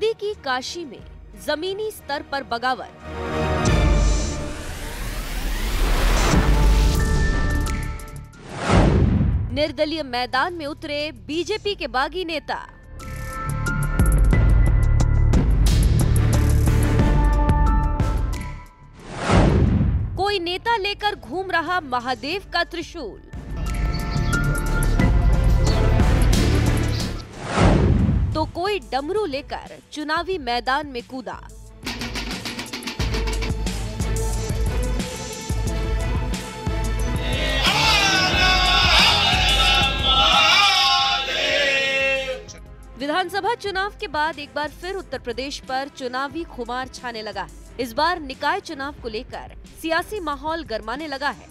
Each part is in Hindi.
मोदी की काशी में जमीनी स्तर पर बगावत। निर्दलीय मैदान में उतरे बीजेपी के बागी नेता। कोई नेता लेकर घूम रहा महादेव का त्रिशूल। तो कोई डमरू लेकर चुनावी मैदान में कूदा। विधानसभा चुनाव के बाद एक बार फिर उत्तर प्रदेश पर चुनावी खुमार छाने लगा। इस बार निकाय चुनाव को लेकर सियासी माहौल गरमाने लगा है,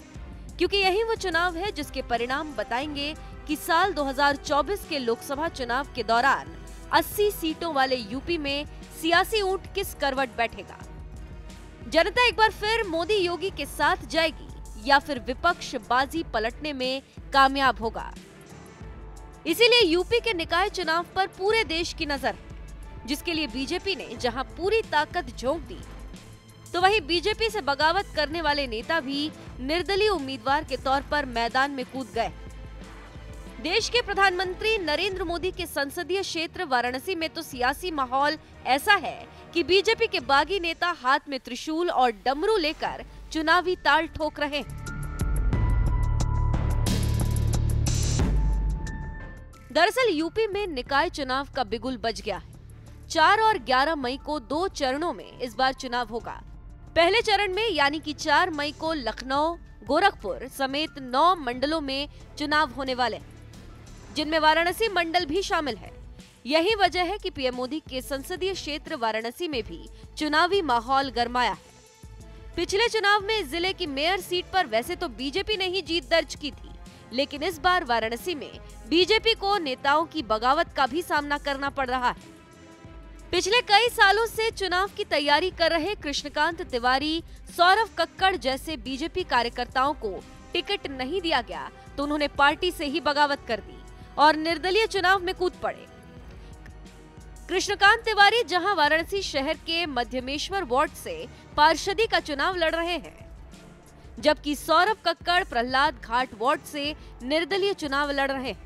क्योंकि यही वो चुनाव है जिसके परिणाम बताएंगे कि साल 2024 के लोकसभा चुनाव के दौरान 80 सीटों वाले यूपी में सियासी ऊंट किस करवट बैठेगा। जनता एक बार फिर मोदी योगी के साथ जाएगी या फिर विपक्ष बाजी पलटने में कामयाब होगा। इसीलिए यूपी के निकाय चुनाव पर पूरे देश की नजर, जिसके लिए बीजेपी ने जहां पूरी ताकत झोंक दी, तो वहीं बीजेपी से बगावत करने वाले नेता भी निर्दलीय उम्मीदवार के तौर पर मैदान में कूद गए। देश के प्रधानमंत्री नरेंद्र मोदी के संसदीय क्षेत्र वाराणसी में तो सियासी माहौल ऐसा है कि बीजेपी के बागी नेता हाथ में त्रिशूल और डमरू लेकर चुनावी ताल ठोक रहे हैं। दरअसल यूपी में निकाय चुनाव का बिगुल बज गया है। 4 और 11 मई को 2 चरणों में इस बार चुनाव होगा। पहले चरण में यानी कि 4 मई को लखनऊ, गोरखपुर समेत 9 मंडलों में चुनाव होने वाले हैं, जिनमें वाराणसी मंडल भी शामिल है। यही वजह है कि पीएम मोदी के संसदीय क्षेत्र वाराणसी में भी चुनावी माहौल गरमाया है। पिछले चुनाव में जिले की मेयर सीट पर वैसे तो बीजेपी ने ही जीत दर्ज की थी, लेकिन इस बार वाराणसी में बीजेपी को नेताओं की बगावत का भी सामना करना पड़ रहा है। पिछले कई सालों से चुनाव की तैयारी कर रहे कृष्णकांत तिवारी, सौरव कक्कड़ जैसे बीजेपी कार्यकर्ताओं को टिकट नहीं दिया गया तो उन्होंने पार्टी से ही बगावत कर दी और निर्दलीय चुनाव में कूद पड़े। कृष्णकांत तिवारी जहां वाराणसी शहर के मध्यमेश्वर वार्ड से पार्षदी का चुनाव लड़ रहे हैं, जबकि सौरव कक्कड़ प्रहलाद घाट वार्ड से निर्दलीय चुनाव लड़ रहे हैं।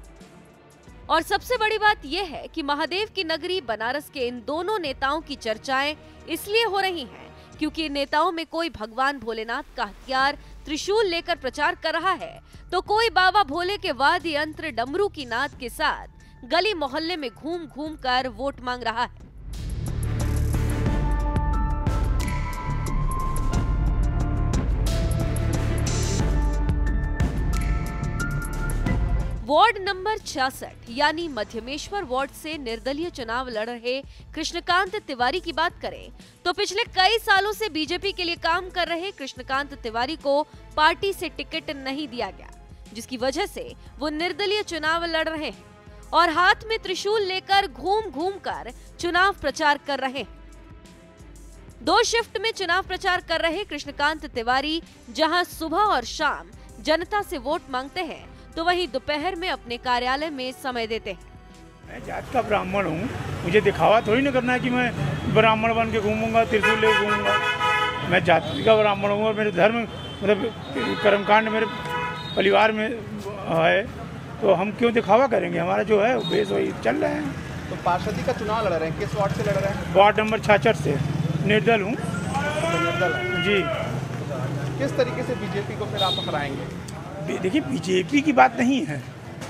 और सबसे बड़ी बात यह है कि महादेव की नगरी बनारस के इन दोनों नेताओं की चर्चाएं इसलिए हो रही हैं क्योंकि इन नेताओं में कोई भगवान भोलेनाथ का हथियार त्रिशूल लेकर प्रचार कर रहा है, तो कोई बाबा भोले के वाद्य यंत्र डमरू की नाद के साथ गली मोहल्ले में घूम घूम कर वोट मांग रहा है। वार्ड नंबर 66 यानी मध्यमेश्वर वार्ड से निर्दलीय चुनाव लड़ रहे कृष्णकांत तिवारी की बात करें तो पिछले कई सालों से बीजेपी के लिए काम कर रहे कृष्णकांत तिवारी को पार्टी से टिकट नहीं दिया गया, जिसकी वजह से वो निर्दलीय चुनाव लड़ रहे हैं और हाथ में त्रिशूल लेकर घूम घूम कर चुनाव प्रचार कर रहे हैं। 2 शिफ्ट में चुनाव प्रचार कर रहे कृष्णकांत तिवारी जहां सुबह और शाम जनता से वोट मांगते हैं, तो वहीं दोपहर में अपने कार्यालय में समय देते हैं। मैं जात का ब्राह्मण हूँ, मुझे दिखावा थोड़ी ना करना है कि मैं ब्राह्मण बन के घूमूंगा, त्रिशूल लेकर घूमूंगा। मैं जाति का ब्राह्मण हूँ और मेरे धर्म मतलब कर्मकांड मेरे परिवार में है, तो हम क्यों दिखावा करेंगे। हमारा जो है बेस वही चल रहे हैं। तो पार्षदी का चुनाव लड़ रहे हैं, किस वार्ड से लड़ रहे हैं? वार्ड नंबर 66 से निर्दल हूँ। निर्दल है जी। किस तरीके से बीजेपी को फिर आप हराएंगे? देखिए, बीजेपी की बात नहीं है,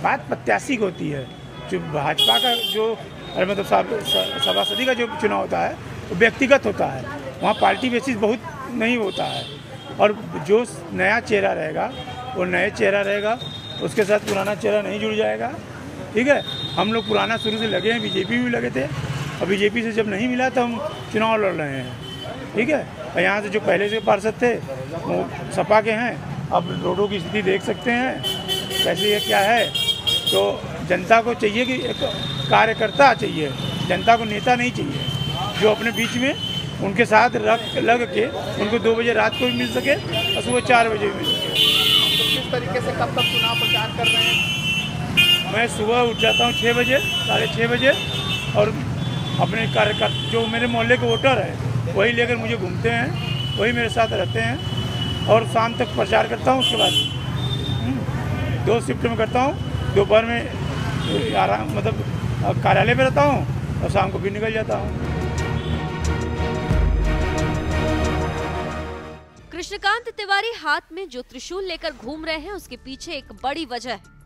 बात प्रत्याशी की होती है। जो भाजपा का जो मतलब सभासदी का जो चुनाव होता है वो व्यक्तिगत होता है, वहाँ पार्टी बेसिस बहुत नहीं होता है। और जो नया चेहरा रहेगा वो नए चेहरा रहेगा, उसके साथ पुराना चेहरा नहीं जुड़ जाएगा। ठीक है, हम लोग पुराना शुरू से लगे हैं, बीजेपी भी लगे थे और बीजेपी से जब नहीं मिला तो हम चुनाव लड़ रहे हैं। ठीक है, और यहाँ से जो पहले से पार्षद थे वो सपा के हैं। अब रोडों की स्थिति देख सकते हैं कैसे ये क्या है। तो जनता को चाहिए कि एक कार्यकर्ता चाहिए, जनता को नेता नहीं चाहिए जो अपने बीच में उनके साथ लग के उनको 2 बजे रात को भी मिल सके और सुबह 4 बजे भी मिल सके। तो किस तरीके से कब तक चुनाव प्रचार कर रहे हैं? मैं सुबह उठ जाता हूँ 6 बजे, 6:30 बजे, और अपने कार्यकर्ता जो मेरे मोहल्ले के वोटर है वही लेकर मुझे घूमते हैं, वही मेरे साथ रहते हैं और शाम तक प्रचार करता हूँ। उसके बाद 2 शिफ्ट में करता हूँ, दोपहर में आराम मतलब कार्यालय में रहता हूँ और शाम को भी निकल जाता हूँ। कृष्णकांत तिवारी हाथ में जो त्रिशूल लेकर घूम रहे हैं उसके पीछे एक बड़ी वजह है।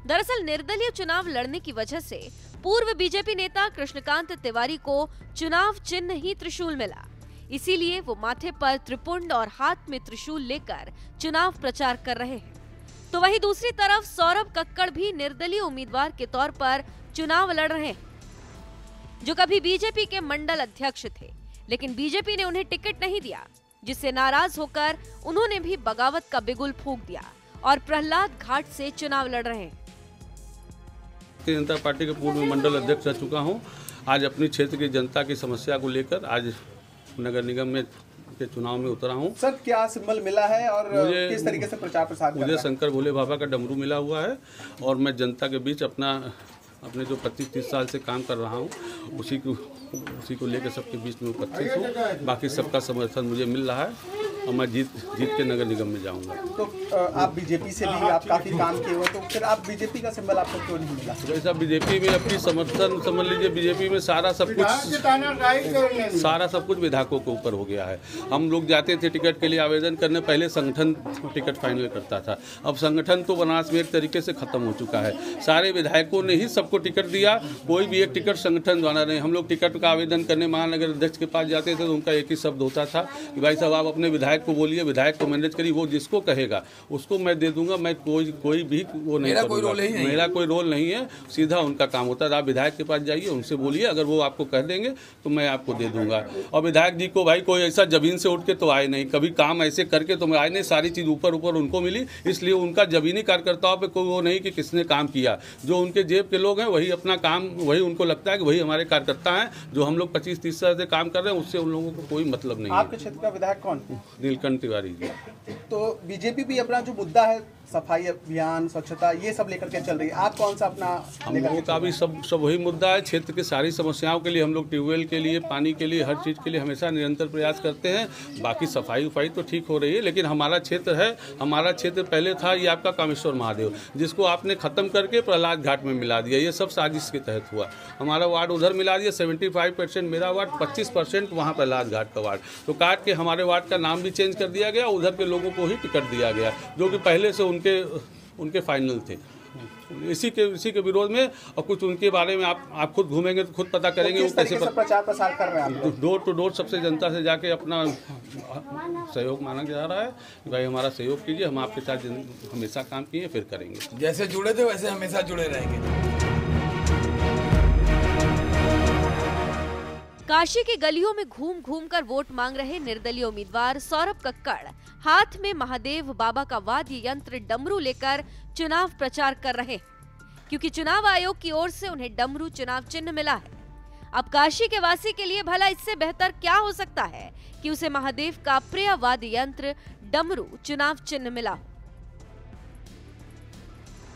दरअसल निर्दलीय चुनाव लड़ने की वजह से पूर्व बीजेपी नेता कृष्णकांत तिवारी को चुनाव चिन्ह ही त्रिशूल मिला, इसीलिए वो माथे पर त्रिपुंड और हाथ में त्रिशूल लेकर चुनाव प्रचार कर रहे हैं। तो वहीं दूसरी तरफ सौरभ कक्कड़ भी निर्दलीय उम्मीदवार के तौर पर चुनाव लड़ रहे हैं, जो कभी बीजेपी के मंडल अध्यक्ष थे, लेकिन बीजेपी ने उन्हें टिकट नहीं दिया, जिससे नाराज होकर उन्होंने भी बगावत का बिगुल फूंक दिया और प्रहलाद घाट से चुनाव लड़ रहे हैं। भारतीय जनता पार्टी के पूर्व मंडल अध्यक्ष रह चुका हूं। आज अपनी क्षेत्र की जनता की समस्या को लेकर आज नगर निगम में के चुनाव में उतरा हूं। सर, क्या सिंबल मिला है और किस तरीके से प्रचार प्रसार कर रहा है? मुझे शंकर भोले बाबा का डमरू मिला हुआ है और मैं जनता के बीच अपने जो 25-30 साल से काम कर रहा हूं उसी को लेकर सबके बीच में उपस्थित हूँ। बाकी सबका समर्थन मुझे मिल रहा है और मैं जीत के नगर निगम में जाऊंगा। तो आप बीजेपी से भी आप काफी काम किए हुए, तो फिर आप बीजेपी का सिंबल आपको क्यों नहीं मिला? वैसा बीजेपी में अपनी समर्थन समझ लीजिए, बीजेपी में सारा सब कुछ विधायकों के ऊपर हो गया है। हम लोग जाते थे टिकट के लिए आवेदन करने, पहले संगठन टिकट फाइनल करता था, अब संगठन तो बनारस में एक तरीके से खत्म हो चुका है। सारे विधायकों ने ही सबको टिकट दिया, कोई भी एक टिकट संगठन द्वारा नहीं। हम लोग टिकट का आवेदन करने महानगर अध्यक्ष के पास जाते थे तो उनका एक ही शब्द होता था कि भाई साहब आप अपने विधायक को बोलिए, विधायक को मैनेज करिए, वो जिसको कहेगा उसको मैं दे दूंगा, मैं कोई भी वो नहीं करूंगा, मेरा कोई रोल नहीं है, सीधा उनका काम होता है। आप विधायक के पास जाइए, उनसे बोलिए, अगर वो आपको कह देंगे तो मैं आपको दे दूंगा। और विधायक जी को भाई कोई ऐसा जमीन से उठ के तो आए नहीं, कभी काम ऐसे करके तो मैं आए नहीं, सारी चीज़ ऊपर उनको मिली, इसलिए उनका जमीनी कार्यकर्ताओं पर कोई वो नहीं कि किसने काम किया। जो उनके जेब के लोग हैं वही अपना काम, वही उनको लगता है कि वही हमारे कार्यकर्ता हैं। जो हम लोग 25-30 साल से काम कर रहे हैं उससे उन लोगों को कोई मतलब नहीं है। आपके क्षेत्र का विधायक कौन? नीलकंठ तिवारी जी। तो बीजेपी भी अपना जो मुद्दा है सफाई अभियान, स्वच्छता, ये सब लेकर के चल रही है, आप कौन सा अपना? हम लोगों का भी सब वही मुद्दा है। क्षेत्र की सारी समस्याओं के लिए हम लोग ट्यूबवेल के लिए, पानी के लिए, हर चीज़ के लिए हमेशा निरंतर प्रयास करते हैं। बाकी सफाई उफाई तो ठीक हो रही है, लेकिन हमारा क्षेत्र है, हमारा क्षेत्र पहले था ये आपका कामेश्वर महादेव, जिसको आपने ख़त्म करके प्रहलाद घाट में मिला दिया। ये सब साजिश के तहत हुआ। हमारा वार्ड उधर मिला दिया, 75% मेरा वार्ड, 25% वहाँ प्रहलाद घाट का वार्ड, तो काट के हमारे वार्ड का नाम भी चेंज कर दिया गया, उधर के लोगों को ही टिकट दिया गया जो कि पहले से उनके फाइनल थे। इसी के विरोध में, और कुछ उनके बारे में आप खुद घूमेंगे तो खुद पता करेंगे वो कैसे प्रचार प्रसार कर रहे हैं। डोर टू डोर सबसे जनता से जाके अपना सहयोग मांगा जा रहा है कि भाई हमारा सहयोग कीजिए, हम आपके साथ हमेशा काम किए, फिर करेंगे। जैसे जुड़े थे वैसे हमेशा जुड़े रहेंगे। काशी की गलियों में घूम घूम कर वोट मांग रहे निर्दलीय उम्मीदवार सौरभ कक्कड़ हाथ में महादेव बाबा का वाद्य यंत्र डमरू लेकर चुनाव प्रचार कर रहे हैं, क्योंकि चुनाव आयोग की ओर से उन्हें डमरू चुनाव चिन्ह मिला है। अब काशी के वासी के लिए भला इससे बेहतर क्या हो सकता है कि उसे महादेव का प्रिय वाद्य यंत्र डमरू चुनाव चिन्ह मिला हो।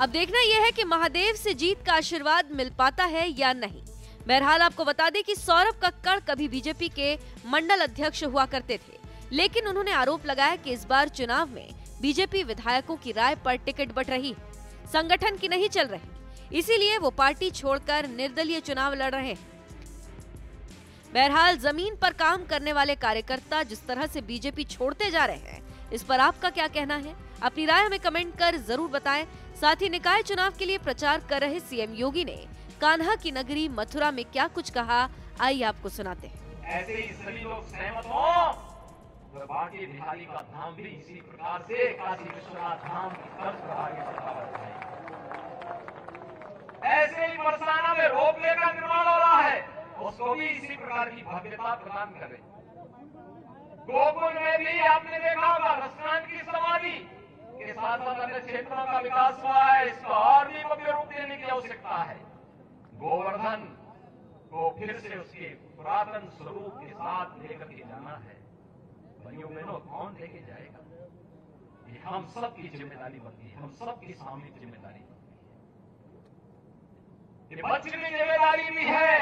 अब देखना यह है कि महादेव से जीत का आशीर्वाद मिल पाता है या नहीं। बहरहाल आपको बता दें कि सौरभ कक्कड़ कभी बीजेपी के मंडल अध्यक्ष हुआ करते थे, लेकिन उन्होंने आरोप लगाया कि इस बार चुनाव में बीजेपी विधायकों की राय पर टिकट बंट रही, संगठन की नहीं चल रही, इसीलिए वो पार्टी छोड़कर निर्दलीय चुनाव लड़ रहे हैं। बहरहाल जमीन पर काम करने वाले कार्यकर्ता जिस तरह से बीजेपी छोड़ते जा रहे हैं, इस पर आपका क्या कहना है? अपनी राय हमें कमेंट कर जरूर बताएं। साथ ही निकाय चुनाव के लिए प्रचार कर रहे सीएम योगी ने कान्हा की नगरी मथुरा में क्या कुछ कहा, आइए आपको सुनाते हैं। ऐसे ही सभी लोग सहमत हो तो बाकी बिहारी का धाम भी इसी प्रकार से काशी विश्वनाथ धाम की तर्ज पर आगे बढ़ता है। ऐसे ही बरसाना में रोपवे का निर्माण हो रहा है, उसको भी इसी प्रकार की भव्यता प्रदान करें। गोकुल में भी आपने देखा होगा रसनान की समाधि के साथ साथ अन्य क्षेत्रों का विकास हुआ है, इसको और भी भव्य रूप देने की आवश्यकता है। गोवर्धन को फिर से उसके पुरातन स्वरूप के साथ लेकर के जाना है। भाइयों बहनों, कौन लेके जाएगा? ये हम सब की जिम्मेदारी बनती है, हम सब की सामूहिक जिम्मेदारी बनती है। ये बच्चे की जिम्मेदारी भी है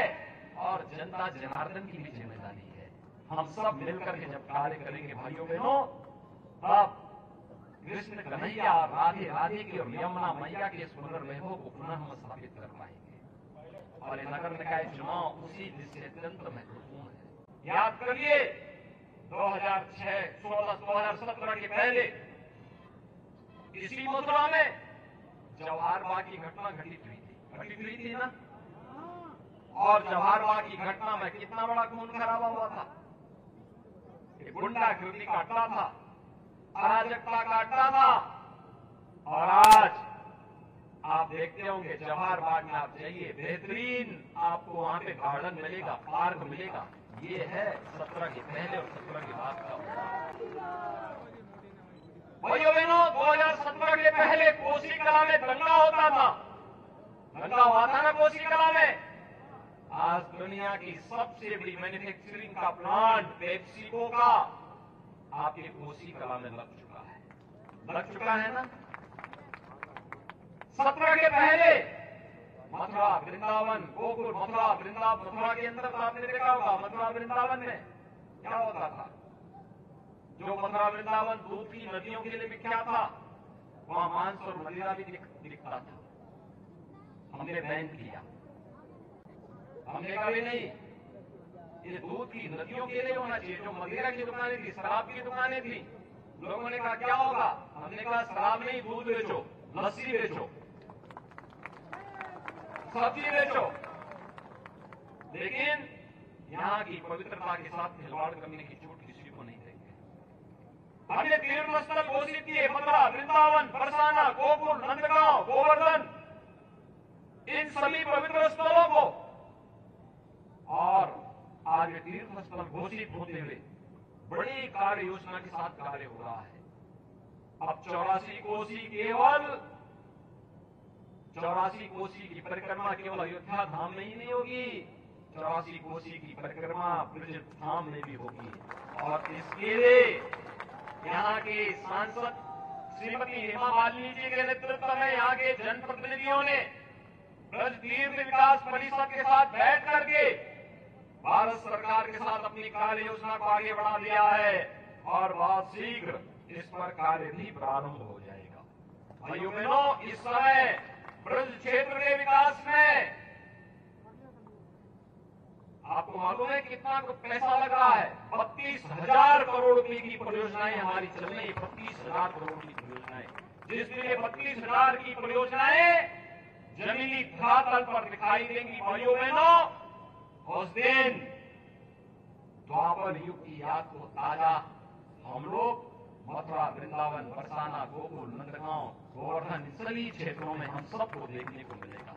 और जनता जनार्दन की भी जिम्मेदारी है। हम सब मिलकर के जब कार्य करेंगे भाइयों बहनों, तब कृष्ण कन्हैया, राधे राधे की और यमुना मैया के पुनर्वैभव को पुनः हम स्थापित कर पाएंगे। और ये नगर निकाय चुनाव उसी दृष्टि से अत्यंत महत्वपूर्ण है। याद करिए 2017 के पहले इसी मथुरा में जवाहर बाग की घटना घटित हुई थी ना। और जवाहर बाग की घटना में कितना बड़ा खून खराबा हुआ था। गुंडागिरी का अड्डा था, अराजकता का अड्डा था। और आज आप देखते होंगे जवाहर बाग में आप जाइए, बेहतरीन आपको वहां पे गार्डन मिलेगा, पार्क मिलेगा। ये है 17 के पहले और 17 के बाद का। भाइयों बहनों, 2017 के पहले कोसी कला में दंगा होता था, दंगा हुआ था ना कोसी कला में। आज दुनिया की सबसे बड़ी मैन्युफैक्चरिंग का प्लांट पेप्सिको का आपके कोसी कला में लग चुका है ना। 17 के पहले मथुरा वृंदावन गोकुल, मथुरा वृंदावन, मथुरा के अंदर तो आपने देखा होगा मथुरा वृंदावन में क्या होता था। जो मथुरा वृंदावन दूध की नदियों के लिए विख्यात था, वहां मांस और मदिरा भी दिखता था। हमने बैन किया, हमने कहा भी नहीं, ये दूध की नदियों के लिए होना चाहिए। जो मदिरा की दुकानें थी, शराब की दुकानें थी, लोगों ने कहा क्या होगा, हमने कहा शराब नहीं, दूध बेचो, लस्सी बेचो, सब्जी बेचो। लेकिन यहाँ की पवित्रता के साथ खिलवाड़ करने की छूट किसी को नहीं देंगे। हमने तीर्थ स्थल घोषित किए, मथुरा वृंदावन बरसाना गोकुल नंदगांव गोवर्धन, इन सभी पवित्र स्थलों को। और आज ये तीर्थ स्थल घोषित होते हुए बड़ी कार्य योजना के साथ कार्य हो रहा है। अब 84 कोसी केवल 84 कोसी की परिक्रमा केवल अयोध्या धाम में ही नहीं होगी, 84 कोसी की परिक्रमा ब्रज धाम में भी होगी। और इसके लिए यहाँ के सांसद श्रीमती हेमा मालिनी जी के नेतृत्व में यहाँ के जनप्रतिनिधियों ने ब्रज तीर्थ विकास परिषद के साथ बैठ करके भारत सरकार के साथ अपनी कार्य योजना को आगे बढ़ा दिया है। और बहुत शीघ्र इस पर कार्य भी प्रारंभ हो जाएगा। भाइयों बहनों, इस समय ब्रज क्षेत्र के विकास में आपको मालूम है कितना पैसा लग रहा है। 32,000 करोड़ रुपए की परियोजनाएं हमारी चल रही है, 32,000 करोड़ की परियोजनाएं, जिसके लिए 32,000 की परियोजनाएं जमीनी धरातल पर दिखाई देंगी। भाइयों बहनों, उस दिन द्वापर युग की याद को ताजा हम लोग मथुरा वृंदावन बरसाना गोकुल नंदगांव गोवर्धन सभी क्षेत्रों में हम सबको देखने को मिलेगा।